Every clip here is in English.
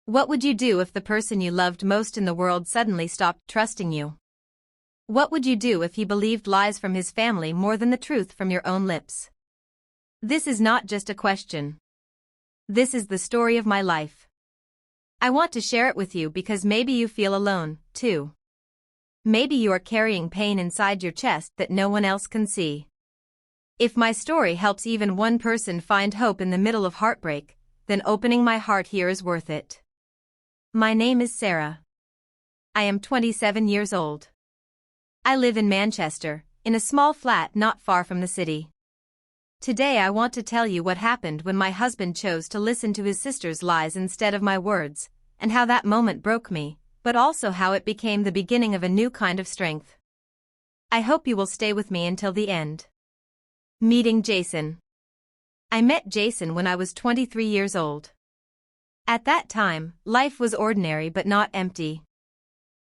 What would you do if the person you loved most in the world suddenly stopped trusting you? What would you do if he believed lies from his family more than the truth from your own lips? This is not just a question. This is the story of my life. I want to share it with you because maybe you feel alone, too. Maybe you are carrying pain inside your chest that no one else can see. If my story helps even one person find hope in the middle of heartbreak, then opening my heart here is worth it. My name is Sarah. I am 27 years old. I live in Manchester, in a small flat not far from the city. Today I want to tell you what happened when my husband chose to listen to his sister's lies instead of my words, and how that moment broke me, but also how it became the beginning of a new kind of strength. I hope you will stay with me until the end. Meeting Jason. I met Jason when I was 23 years old. At that time, life was ordinary but not empty.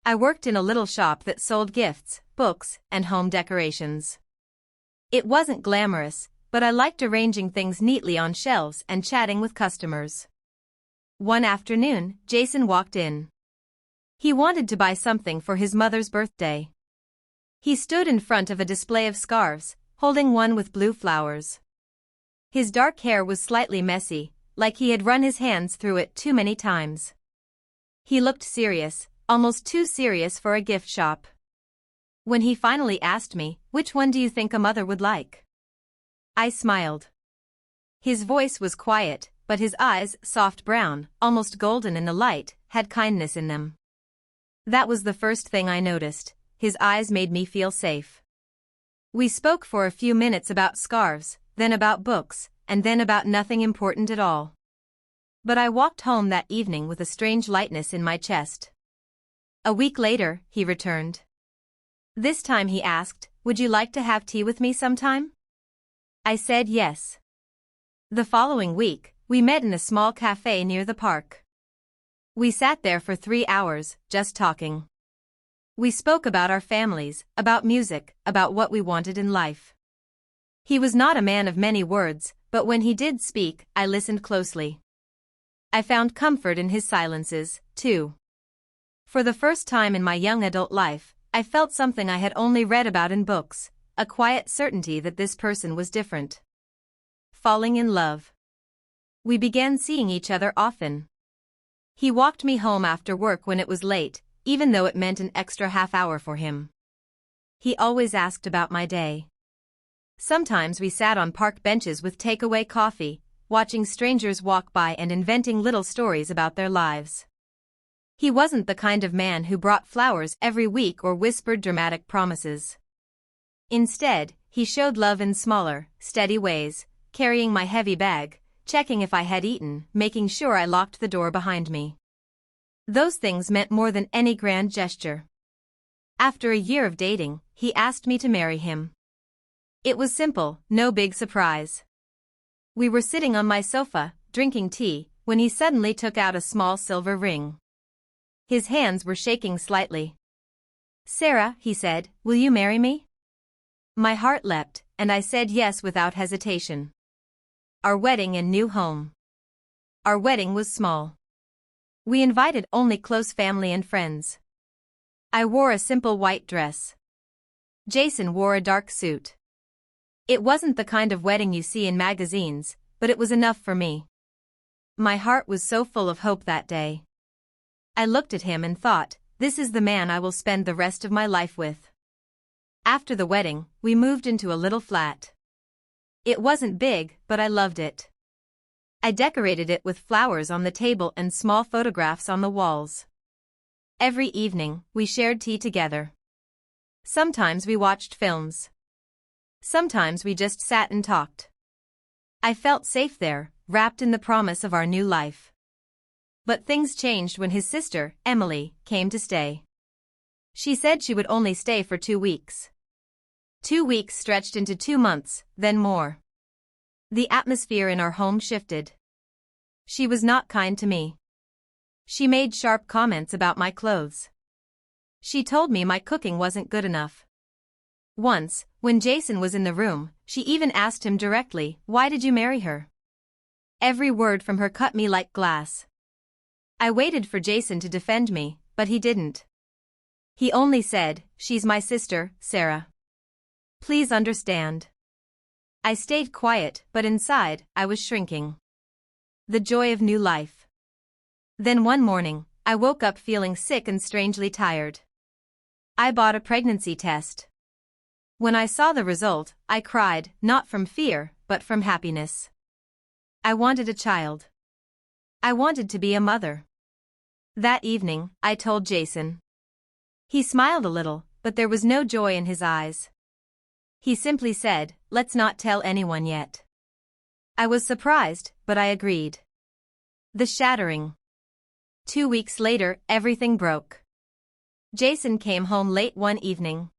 I worked in a little shop that sold gifts, books, and home decorations. It wasn't glamorous, but I liked arranging things neatly on shelves and chatting with customers. One afternoon, Jason walked in. He wanted to buy something for his mother's birthday. He stood in front of a display of scarves, holding one with blue flowers. His dark hair was slightly messy, like he had run his hands through it too many times. He looked serious, almost too serious for a gift shop. When he finally asked me, "Which one do you think a mother would like?" I smiled. His voice was quiet, but his eyes, soft brown, almost golden in the light, had kindness in them. That was the first thing I noticed. His eyes made me feel safe. We spoke for a few minutes about scarves, then about books, and then about nothing important at all. But I walked home that evening with a strange lightness in my chest. A week later, he returned. This time he asked, "Would you like to have tea with me sometime?" I said yes. The following week, we met in a small cafe near the park. We sat there for 3 hours, just talking. We spoke about our families, about music, about what we wanted in life. He was not a man of many words, but when he did speak, I listened closely. I found comfort in his silences, too. For the first time in my young adult life, I felt something I had only read about in books, a quiet certainty that this person was different. Falling in love. We began seeing each other often. He walked me home after work when it was late, even though it meant an extra half hour for him. He always asked about my day. Sometimes we sat on park benches with takeaway coffee, watching strangers walk by and inventing little stories about their lives. He wasn't the kind of man who brought flowers every week or whispered dramatic promises. Instead, he showed love in smaller, steady ways, carrying my heavy bag, checking if I had eaten, making sure I locked the door behind me. Those things meant more than any grand gesture. After a year of dating, he asked me to marry him. It was simple, no big surprise. We were sitting on my sofa, drinking tea, when he suddenly took out a small silver ring. His hands were shaking slightly. "Sarah," he said, "will you marry me?" My heart leapt, and I said yes without hesitation. Our wedding and new home. Our wedding was small. We invited only close family and friends. I wore a simple white dress. Jason wore a dark suit. It wasn't the kind of wedding you see in magazines, but it was enough for me. My heart was so full of hope that day. I looked at him and thought, this is the man I will spend the rest of my life with. After the wedding, we moved into a little flat. It wasn't big, but I loved it. I decorated it with flowers on the table and small photographs on the walls. Every evening, we shared tea together. Sometimes we watched films. Sometimes we just sat and talked. I felt safe there, wrapped in the promise of our new life. But things changed when his sister, Emily, came to stay. She said she would only stay for 2 weeks. 2 weeks stretched into 2 months, then more. The atmosphere in our home shifted. She was not kind to me. She made sharp comments about my clothes. She told me my cooking wasn't good enough. Once, when Jason was in the room, she even asked him directly, "Why did you marry her?" Every word from her cut me like glass. I waited for Jason to defend me, but he didn't. He only said, "She's my sister, Sarah. Please understand." I stayed quiet, but inside, I was shrinking. The joy of new life. Then one morning, I woke up feeling sick and strangely tired. I bought a pregnancy test. When I saw the result, I cried, not from fear, but from happiness. I wanted a child. I wanted to be a mother. That evening, I told Jason. He smiled a little, but there was no joy in his eyes. He simply said, "Let's not tell anyone yet." I was surprised, but I agreed. The shattering. 2 weeks later, everything broke. Jason came home late one evening.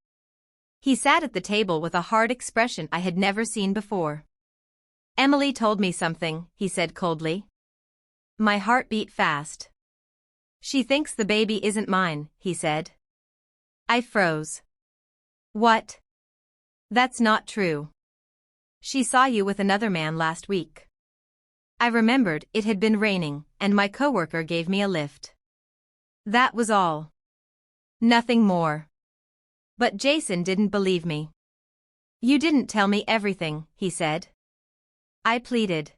He sat at the table with a hard expression I had never seen before. "Emily told me something," he said coldly. My heart beat fast. "She thinks the baby isn't mine," he said. I froze. "What? That's not true. She saw you with another man last week." I remembered it had been raining, and my coworker gave me a lift. That was all. Nothing more. But Jason didn't believe me. "You didn't tell me everything," he said. I pleaded.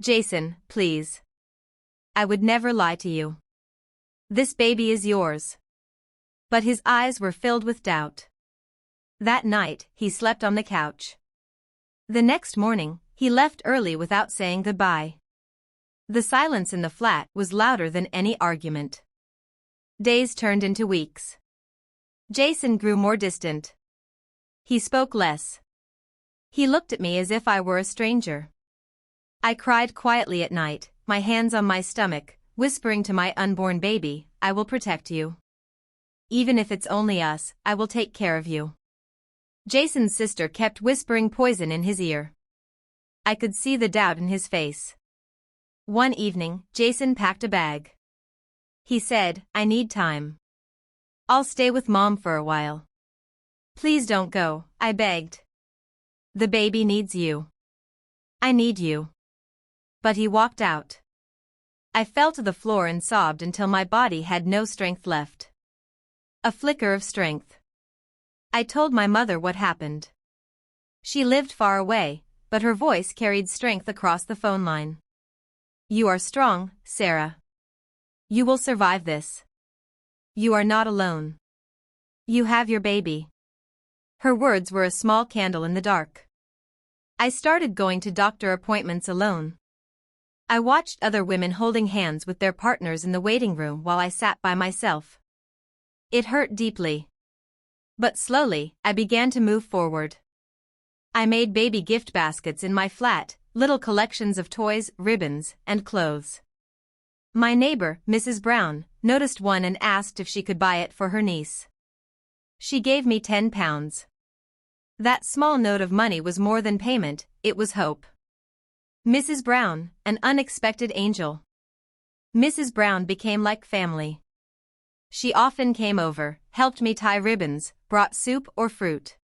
"Jason, please. I would never lie to you. This baby is yours." But his eyes were filled with doubt. That night, he slept on the couch. The next morning, he left early without saying goodbye. The silence in the flat was louder than any argument. Days turned into weeks. Jason grew more distant. He spoke less. He looked at me as if I were a stranger. I cried quietly at night, my hands on my stomach, whispering to my unborn baby, "I will protect you. Even if it's only us, I will take care of you." Jason's sister kept whispering poison in his ear. I could see the doubt in his face. One evening, Jason packed a bag. He said, "I need time. I'll stay with Mom for a while." "Please don't go," I begged. "The baby needs you. I need you." But he walked out. I fell to the floor and sobbed until my body had no strength left. A flicker of strength. I told my mother what happened. She lived far away, but her voice carried strength across the phone line. "You are strong, Sarah. You will survive this. You are not alone. You have your baby." Her words were a small candle in the dark. I started going to doctor appointments alone. I watched other women holding hands with their partners in the waiting room while I sat by myself. It hurt deeply. But slowly, I began to move forward. I made baby gift baskets in my flat, little collections of toys, ribbons, and clothes. My neighbor, Mrs. Brown, noticed one and asked if she could buy it for her niece. She gave me £10. That small note of money was more than payment, it was hope. Mrs. Brown, an unexpected angel. Mrs. Brown became like family. She often came over, helped me tie ribbons, brought soup or fruit.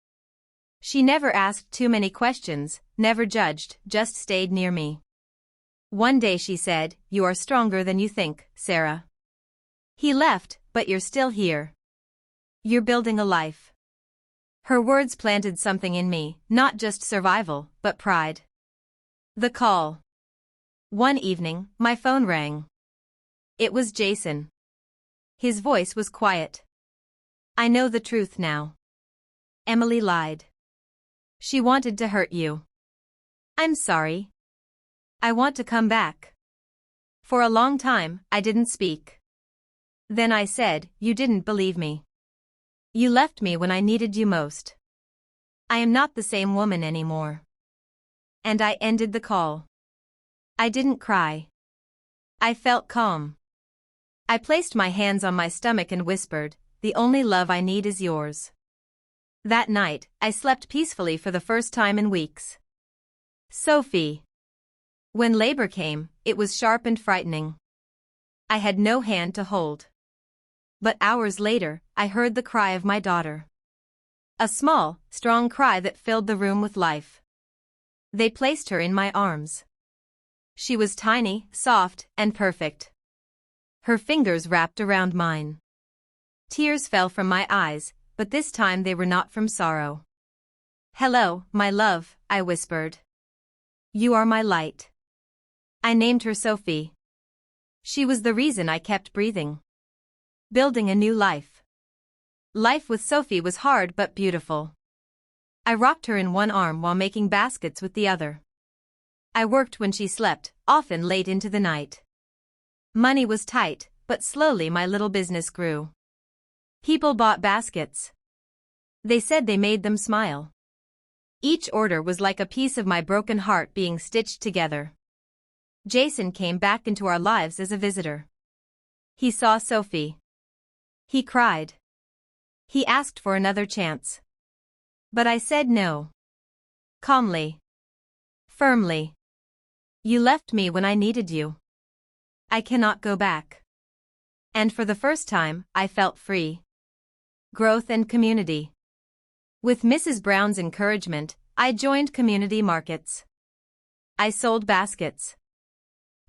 She never asked too many questions, never judged, just stayed near me. One day she said, "You are stronger than you think, Sarah. He left, but you're still here. You're building a life." Her words planted something in me, not just survival, but pride. The call. One evening, my phone rang. It was Jason. His voice was quiet. "I know the truth now. Emily lied. She wanted to hurt you. I'm sorry. I want to come back." For a long time, I didn't speak. Then I said, "You didn't believe me. You left me when I needed you most. I am not the same woman anymore." And I ended the call. I didn't cry. I felt calm. I placed my hands on my stomach and whispered, "The only love I need is yours." That night, I slept peacefully for the first time in weeks. Sophie. When labor came, it was sharp and frightening. I had no hand to hold. But hours later, I heard the cry of my daughter. A small, strong cry that filled the room with life. They placed her in my arms. She was tiny, soft, and perfect. Her fingers wrapped around mine. Tears fell from my eyes, but this time they were not from sorrow. "Hello, my love," I whispered. "You are my light." I named her Sophie. She was the reason I kept breathing. Building a new life. Life with Sophie was hard but beautiful. I rocked her in one arm while making baskets with the other. I worked when she slept, often late into the night. Money was tight, but slowly my little business grew. People bought baskets. They said they made them smile. Each order was like a piece of my broken heart being stitched together. Jason came back into our lives as a visitor. He saw Sophie. He cried. He asked for another chance. But I said no. Calmly. Firmly. You left me when I needed you. I cannot go back. And for the first time, I felt free. Growth and community. With Mrs. Brown's encouragement, I joined community markets. I sold baskets.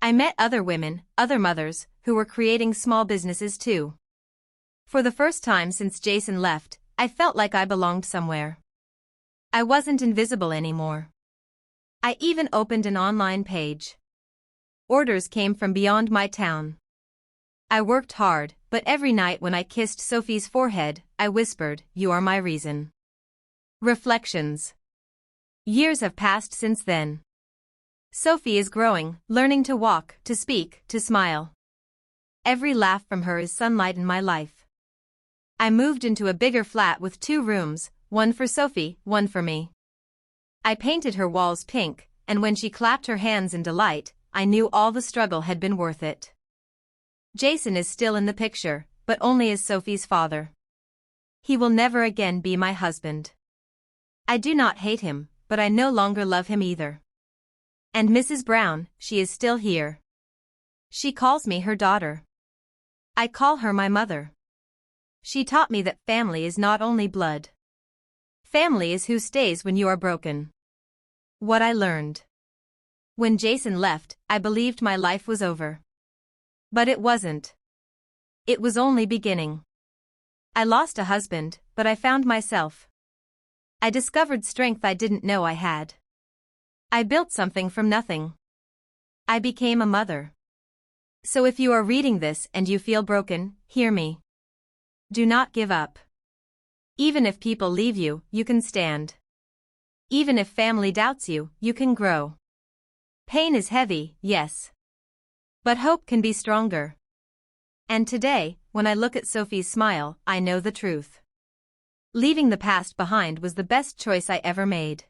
I met other women, other mothers, who were creating small businesses too. For the first time since Jason left, I felt like I belonged somewhere. I wasn't invisible anymore. I even opened an online page. Orders came from beyond my town. I worked hard, but every night when I kissed Sophie's forehead, I whispered, "You are my reason." Reflections. Years have passed since then. Sophie is growing, learning to walk, to speak, to smile. Every laugh from her is sunlight in my life. I moved into a bigger flat with 2 rooms, one for Sophie, one for me. I painted her walls pink, and when she clapped her hands in delight, I knew all the struggle had been worth it. Jason is still in the picture, but only as Sophie's father. He will never again be my husband. I do not hate him, but I no longer love him either. And Mrs. Brown, she is still here. She calls me her daughter. I call her my mother. She taught me that family is not only blood. Family is who stays when you are broken. What I learned. When Jason left, I believed my life was over. But it wasn't. It was only beginning. I lost a husband, but I found myself. I discovered strength I didn't know I had. I built something from nothing. I became a mother. So if you are reading this and you feel broken, hear me. Do not give up. Even if people leave you, you can stand. Even if family doubts you, you can grow. Pain is heavy, yes. But hope can be stronger. And today, when I look at Sophie's smile, I know the truth. Leaving the past behind was the best choice I ever made.